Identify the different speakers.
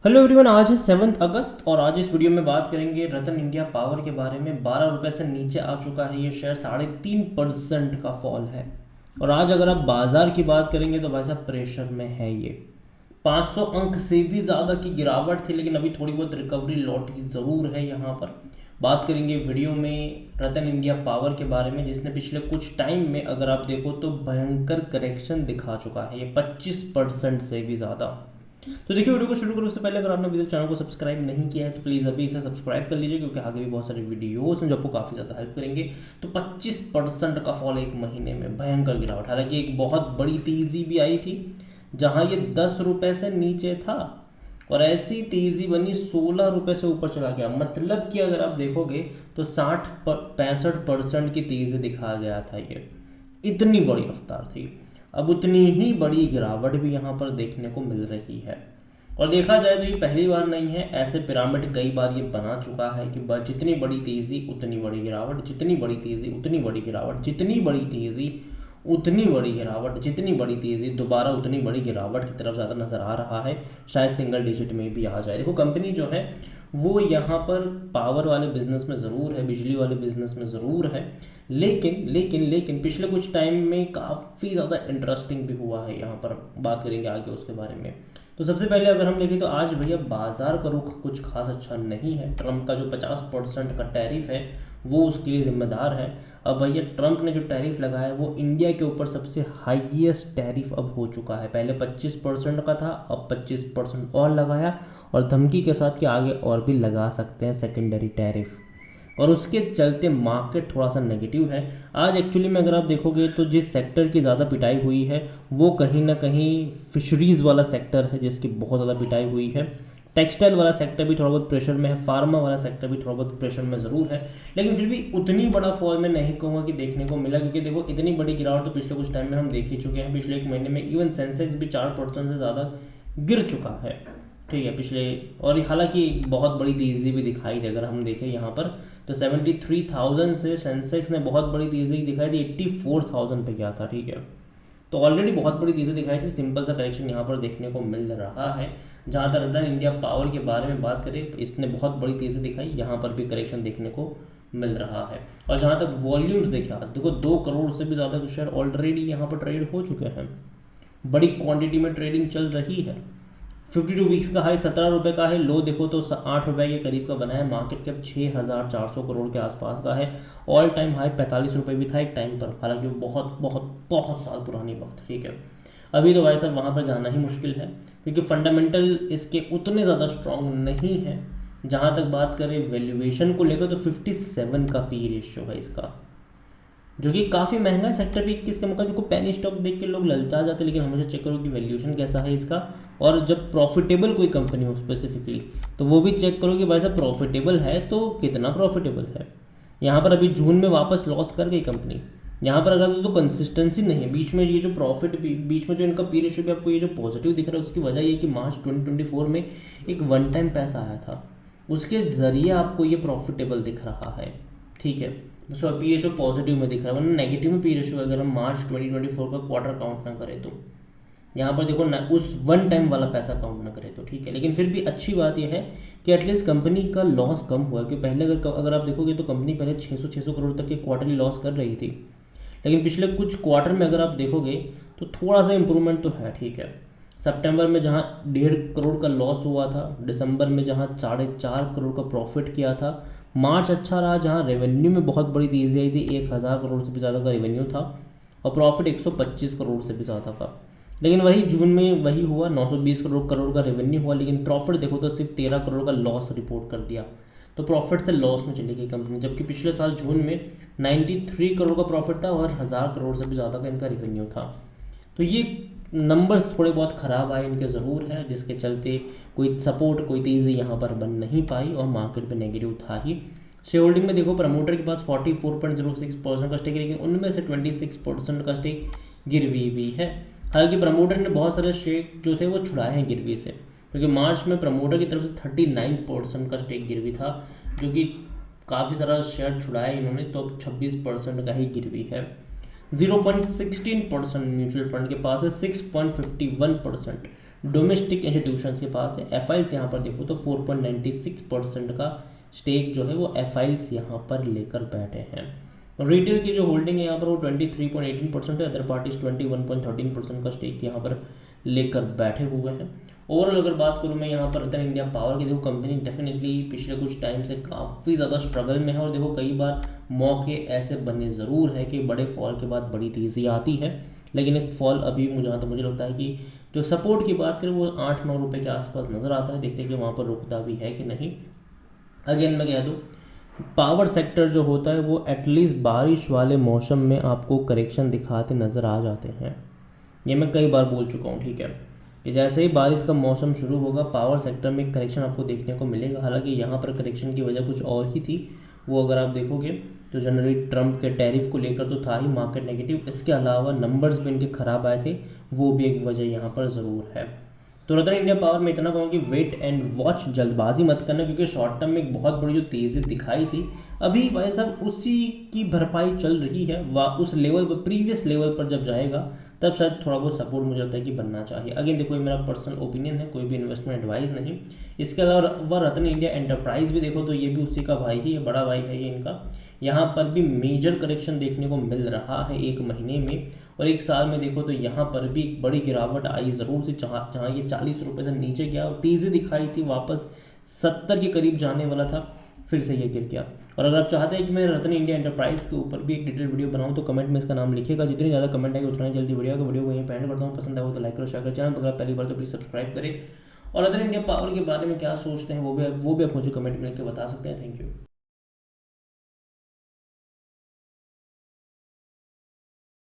Speaker 1: Hello everyone, आज है 7 अगस्त और आज इस वीडियो में बात करेंगे रतन इंडिया पावर के बारे में। 12 रुपये से नीचे आ चुका है ये शेयर, 3.5% का फॉल है। और आज अगर आप बाजार की बात करेंगे तो भाई साहब प्रेशर में है ये। 500 अंक से भी ज़्यादा की गिरावट थी, लेकिन अभी थोड़ी बहुत रिकवरी लौटी ज़रूर है। यहाँ पर बात करेंगे वीडियो में रतन इंडिया पावर के बारे में, जिसने पिछले कुछ टाइम में अगर आप देखो तो भयंकर करेक्शन दिखा चुका है ये 25% से भी ज़्यादा। तो देखिए, वीडियो को शुरू करने से पहले अगर आपने अभी तक चैनल को सब्सक्राइब नहीं किया है तो प्लीज़ अभी इसे सब्सक्राइब कर लीजिए, क्योंकि आगे भी बहुत सारे वीडियोस हैं जो आपको काफ़ी ज़्यादा हेल्प करेंगे। तो 25% का फॉल एक महीने में, भयंकर गिरावट। हालांकि एक बहुत बड़ी तेज़ी भी आई थी जहां ये 10 रुपये से नीचे था और ऐसी तेज़ी बनी 16 रुपये से ऊपर चला गया। मतलब कि अगर आप देखोगे तो 65% की तेज़ी दिखा गया था ये, इतनी बड़ी रफ्तार थी। अब उतनी ही बड़ी गिरावट भी यहाँ पर देखने को मिल रही है। और देखा जाए तो ये पहली बार नहीं है, ऐसे पिरामिड कई बार ये बना चुका है कि बस जितनी बड़ी तेज़ी उतनी बड़ी गिरावट, जितनी बड़ी तेज़ी उतनी बड़ी गिरावट, जितनी बड़ी तेज़ी उतनी बड़ी गिरावट, जितनी बड़ी तेज़ी दोबारा उतनी बड़ी गिरावट की तरफ ज़्यादा नज़र आ रहा है। शायद सिंगल डिजिट में भी आ जाए। देखो, कंपनी जो है वो यहाँ पर पावर वाले बिजनेस में ज़रूर है, बिजली वाले बिजनेस में ज़रूर है, लेकिन लेकिन लेकिन पिछले कुछ टाइम में काफ़ी ज़्यादा इंटरेस्टिंग भी हुआ है। यहाँ पर बात करेंगे आगे उसके बारे में। तो सबसे पहले अगर हम देखें तो आज भैया बाजार का रुख कुछ खास अच्छा नहीं है। ट्रंप का जो 50% का टैरिफ है वो उसके लिए जिम्मेदार है। अब भैया ट्रंप ने जो टैरिफ लगाया है वो इंडिया के ऊपर सबसे हाईएस्ट टैरिफ अब हो चुका है। पहले 25% का था, अब 25% और लगाया, और धमकी के साथ कि आगे और भी लगा सकते हैं सेकेंडरी टैरिफ। और उसके चलते मार्केट थोड़ा सा नेगेटिव है आज। एक्चुअली में अगर आप देखोगे तो जिस सेक्टर की ज़्यादा पिटाई हुई है वो कहीं ना कहीं फिशरीज़ वाला सेक्टर है, जिसकी बहुत ज़्यादा पिटाई हुई है। टेक्सटाइल वाला सेक्टर भी थोड़ा बहुत प्रेशर में है, फार्मा वाला सेक्टर भी थोड़ा बहुत प्रेशर में ज़रूर है, लेकिन फिर भी उतनी बड़ा फॉल मैं नहीं कहूँगा कि देखने को मिला। क्योंकि देखो, इतनी बड़ी गिरावट तो पिछले कुछ टाइम में हम देख ही चुके हैं। पिछले एक महीने में इवन सेंसेक्स भी 4% से ज़्यादा गिर चुका है, ठीक है, पिछले। और हालांकि बहुत बड़ी तेज़ी भी दिखाई दे, अगर हम देखें यहाँ पर तो 73,000 से सेंसेक्स ने बहुत बड़ी तेज़ी दिखाई थी, 84,000 पे गया था, ठीक है। तो ऑलरेडी बहुत बड़ी तेज़ी दिखाई थी। सिंपल सा करेक्शन यहाँ पर देखने को मिल रहा है। जहाँ तक रतन इंडिया पावर के बारे में बात करें, इसने बहुत बड़ी तेज़ी दिखाई, यहाँ पर भी करेक्शन देखने को मिल रहा है। और जहाँ तक वॉल्यूम्स देखे, आज देखो 2 करोड़ से भी ज़्यादा शेयर ऑलरेडी यहाँ पर ट्रेड हो चुके हैं, बड़ी क्वांटिटी में ट्रेडिंग चल रही है। 52 वीक्स का हाई 17 रुपये का है, लो देखो तो 8 रुपये के करीब का बना है। मार्केट कैप 6,400 करोड़ के आसपास का है। ऑल टाइम हाई 45 रुपये भी था एक टाइम पर, हालांकि वो बहुत बहुत बहुत साल पुरानी बात है, ठीक है। अभी तो भाई साहब वहाँ पर जाना ही मुश्किल है, क्योंकि फंडामेंटल इसके उतने ज़्यादा स्ट्रॉन्ग नहीं है। जहाँ तक बात करें वैल्यूएशन को लेकर तो 57 का पी रेशियो है इसका, जो कि काफ़ी महंगा है सेक्टर भी 21 का मौका। देखो, पेनी स्टॉक देख के लोग ललचा जाते हैं, लेकिन हमेशा चेक करो कि वैल्यूएशन कैसा है इसका। और जब प्रॉफिटेबल कोई कंपनी हो स्पेसिफिकली, तो वो भी चेक करो कि भाई साहब प्रॉफिटेबल है तो कितना प्रॉफिटेबल है। यहाँ पर अभी जून में वापस लॉस कर गई कंपनी। यहाँ पर अगर तो कंसिस्टेंसी नहीं है, बीच में ये जो प्रॉफिट बीच में जो इनका पी रेशियो भी आपको ये जो पॉजिटिव दिख रहा है, उसकी वजह ये कि मार्च 2024 में एक वन टाइम पैसा आया था, उसके ज़रिए आपको ये प्रॉफिटेबल दिख रहा है, ठीक है। सो पी रेशियो पॉजिटिव में दिख रहा है, वरना नेगेटिव में पी रेशियो अगर हम मार्च 2024 का क्वार्टर काउंट ना करें तो। यहाँ पर देखो ना, उस वन टाइम वाला पैसा काउंट ना करें तो, ठीक है। लेकिन फिर भी अच्छी बात यह है कि एटलीस्ट कंपनी का लॉस कम हुआ है। क्योंकि पहले अगर आप देखोगे तो कंपनी पहले 600 करोड़ तक के क्वार्टरली लॉस कर रही थी, लेकिन पिछले कुछ क्वार्टर में अगर आप देखोगे तो थोड़ा सा इंप्रूवमेंट तो है, ठीक है। सितंबर में जहाँ 1.5 करोड़ का लॉस हुआ था, दिसंबर में जहाँ 4.5 करोड़ का प्रॉफिट किया था, मार्च अच्छा रहा जहाँ रेवेन्यू में बहुत बड़ी तेज़ी आई थी, 1,000 करोड़ से भी ज़्यादा का रेवेन्यू था और प्रॉफिट 125 करोड़ से भी ज़्यादा का। लेकिन वही जून में वही हुआ, 920 करोड़ का रेवेन्यू हुआ, लेकिन प्रॉफिट देखो तो सिर्फ 13 करोड़ का लॉस रिपोर्ट कर दिया। तो प्रॉफिट से लॉस में चली गई कंपनी, जबकि पिछले साल जून में 93 करोड़ का प्रॉफिट था और 1,000 करोड़ से भी ज़्यादा का इनका रेवेन्यू था। तो ये नंबर्स थोड़े बहुत ख़राब आए इनके ज़रूर है, जिसके चलते कोई सपोर्ट, कोई तेज़ी यहाँ पर बन नहीं पाई और मार्केट में नेगेटिव था ही। शेयर होल्डिंग में देखो, प्रमोटर के पास 44.06% का स्टेक है, लेकिन उनमें से 26% का स्टेक गिरवी भी है। हालांकि प्रमोटर ने बहुत सारे शेयर जो थे वो छुड़ाए हैं गिरवी से, क्योंकि मार्च में प्रमोटर की तरफ से 39% का स्टेक गिरवी था, जो कि काफ़ी सारा शेयर छुड़ाया इन्होंने, तो अब 26% का ही गिरवी है। 0.16% म्यूचुअल फंड के पास है, 6.51% डोमेस्टिक इंस्टीट्यूशंस के पास है। एफआईएल्स यहाँ पर देखो तो 4.96% का स्टेक जो है वो एफआईएल्स यहाँ पर लेकर बैठे हैं। रिटेल की जो होल्डिंग है यहाँ पर वो 23.18% है। अदर पार्टीज 21.13% का स्टेक यहाँ पर लेकर बैठे हुए हैं। ओवरऑल अगर बात करूँ मैं यहाँ पर रतन इंडिया पावर की, देखो कंपनी डेफिनेटली पिछले कुछ टाइम से काफ़ी ज़्यादा स्ट्रगल में है और देखो कई बार मौके ऐसे बने ज़रूर है कि बड़े फॉल के बाद बड़ी तेज़ी आती है, लेकिन एक फॉल अभी जहाँ तक मुझे लगता है कि जो सपोर्ट की बात करें वो 8-9 रुपये के आसपास नज़र आता है। देखते हैं कि वहाँ पर रुकता भी है कि नहीं। अगेन मैं कह दूँ पावर सेक्टर जो होता है वो एटलीस्ट बारिश वाले मौसम में आपको करेक्शन दिखाते नज़र आ जाते हैं। ये मैं कई बार बोल चुका हूँ, ठीक है, कि जैसे ही बारिश का मौसम शुरू होगा पावर सेक्टर में एक करेक्शन आपको देखने को मिलेगा। हालांकि यहाँ पर करेक्शन की वजह कुछ और ही थी, वो अगर आप देखोगे तो जनरली ट्रंप के टैरिफ को लेकर तो था ही मार्केट नेगेटिव, इसके अलावा नंबर्स भी इनके खराब आए थे, वो भी एक वजह यहाँ पर ज़रूर है। तो रतन इंडिया पावर में इतना कहूँ कि वेट एंड वॉच, जल्दबाजी मत करना, क्योंकि शॉर्ट टर्म में एक बहुत बड़ी जो तेज़ी दिखाई थी अभी भाई साहब उसी की भरपाई चल रही है। उस लेवल पर, प्रीवियस लेवल पर जब जाएगा तब शायद थोड़ा बहुत सपोर्ट मुझे लगता है कि बनना चाहिए। अगेन देखो ये मेरा पर्सनल ओपिनियन है, कोई भी इन्वेस्टमेंट एडवाइस नहीं। इसके अलावा रतन इंडिया एंटरप्राइज भी देखो तो ये भी उसी का भाई है, ये बड़ा भाई है ये इनका। यहाँ पर भी मेजर करेक्शन देखने को मिल रहा है एक महीने में, और एक साल में देखो तो यहाँ पर भी एक बड़ी गिरावट आई ज़रूर थी। जहाँ ये 40 रुपये से नीचे गया और तेज़ी दिखाई थी, वापस 70 के करीब जाने वाला था, फिर से ये गिर गया। और अगर आप चाहते हैं कि मैं रतन इंडिया एंटरप्राइज के ऊपर भी एक डिटेल वीडियो बनाऊं तो कमेंट में इसका नाम लिखिएगा। जितनी ज़्यादा कमेंट आएगी उतना जल्दी वीडियो को यहीं पे एंड करता हूँ। पसंद आए तो लाइक करो, शेयर करो, चैनल पर अगर पहली बार तो प्लीज़ सब्सक्राइब करें। और रतन इंडिया पावर के बारे में क्या सोचते हैं वो भी आप मुझे कमेंट में लिख के बता सकते हैं। Thank you.